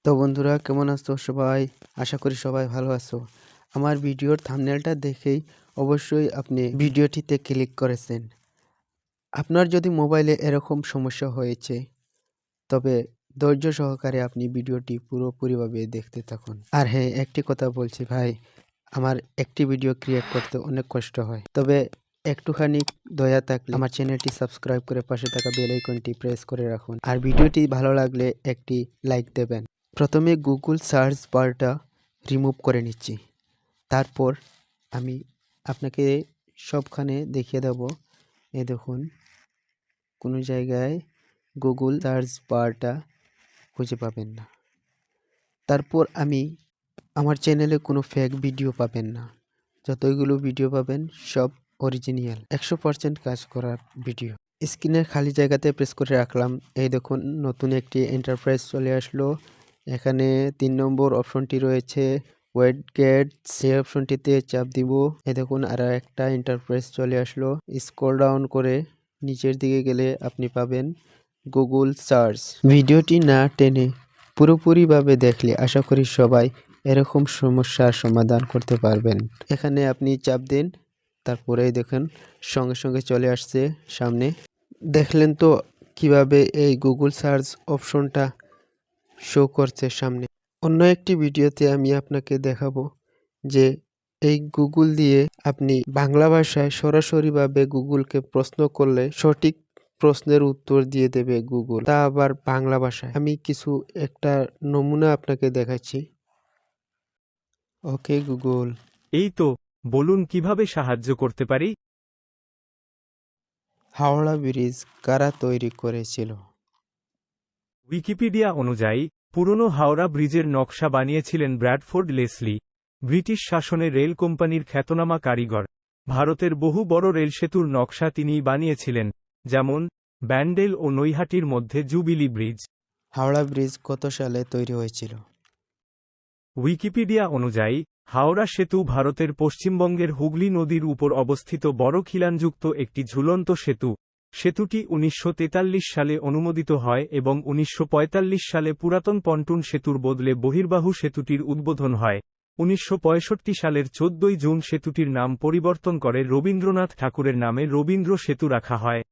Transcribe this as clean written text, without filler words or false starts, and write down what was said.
তো বন্ধুরা কেমন আছো সবাই? আশা করি সবাই ভালো আছো। আমার ভিডিওর থাম্বনেলটা দেখেই অবশ্যই আপনি ভিডিওটিতে ক্লিক করেছেন। আপনার যদি মোবাইলে এরকম সমস্যা হয়েছে তবে ধৈর্য সহকারে আপনি ভিডিওটি পুরোপুরিভাবে দেখতে থাকুন। আর হ্যাঁ, একটি কথা বলছি ভাই, আমার একটি ভিডিও ক্রিয়েট করতে অনেক কষ্ট হয়। তবে একটুখানি দয়া থাকলে আমার চ্যানেলটি সাবস্ক্রাইব করে পাশে থাকা বেল আইকনটি প্রেস করে রাখুন। আর ভিডিওটি ভালো লাগলে একটি লাইক দেবেন। প্রথমে গুগল সার্চ বারটা রিমুভ করে নিচ্ছি। তারপর আমি আপনাকে সবখানে দেখিয়ে দেব। এই দেখুন, কোনো জায়গায় গুগল সার্চ বারটা খুঁজে পাবেন না। তারপর আমার চ্যানেলে কোনো ফেক ভিডিও পাবেন না। যতগুলো ভিডিও পাবেন সব অরিজিনাল 100% কাজ করার ভিডিও। স্ক্রিনের খালি জায়গাতে প্রেস করে রাখলাম। এই দেখুন, নতুন একটি ইন্টারফেস চলে আসলো। এখানে 3 নম্বর অপশনটি রয়েছে ওয়েট গেট, সেই অপশনটিতে চাপ দিব। এই দেখুন, আরো একটা ইন্টারফেস চলে আসলো। স্ক্রল ডাউন করে নিচের দিকে গেলে আপনি পাবেন গুগল সার্চ। ভিডিওটি না টেনে পুরোপুরিভাবে দেখলে আশা করি সবাই এরকম সমস্যার সমাধান করতে পারবেন। এখানে আপনি চাপ দিন, তারপরেই দেখেন সঙ্গে সঙ্গে চলে আসছে সামনে। দেখলেন তো কিভাবে এই গুগল সার্চ অপশনটা শো করছে সামনে। অন্য একটি ভিডিওতে আমি আপনাকে দেখাবো যে এই গুগল দিয়ে আপনি বাংলা ভাষায় সরাসরিভাবে গুগলকে প্রশ্ন করলে সঠিক প্রশ্নের উত্তর দিয়ে দেবে গুগল, তা আবার বাংলা ভাষায়। আমি একটা নমুনা আপনাকে দেখাচ্ছি। Okay Google. এই তো, বলুন কিভাবে সাহায্য করতে পারি? হাওড়া ব্রিজ কারা তৈরি করেছিল? উইকিপিডিয়া অনুযায়ী পুরনো হাওড়া ব্রিজের নকশা বানিয়েছিলেন ব্র্যাডফোর্ড লেসলি, ব্রিটিশ শাসনে রেল কোম্পানির খ্যাতনামা কারিগর। ভারতের বহু বড় রেলসেতুর নকশা তিনিই বানিয়েছিলেন, যেমন ব্যান্ডেল ও নৈহাটির মধ্যে জুবিলি ব্রিজ। হাওড়া ব্রিজ কত সালে তৈরি হয়েছিল? উইকিপিডিয়া অনুযায়ী হাওড়া সেতু ভারতের পশ্চিমবঙ্গের হুগলি নদীর উপর অবস্থিত বড় খিলানযুক্ত একটি ঝুলন্ত সেতু। সেতুটি 1943 সালে অনুমোদিত হয় এবং 1945 সালে পুরাতন পন্টুন সেতুর বদলে বহির্বাহু সেতুটির উদ্বোধন হয়। 1965 সালের 14 জুন সেতুটির নাম পরিবর্তন করে রবীন্দ্রনাথ ঠাকুরের নামে রবীন্দ্র সেতু রাখা হয়।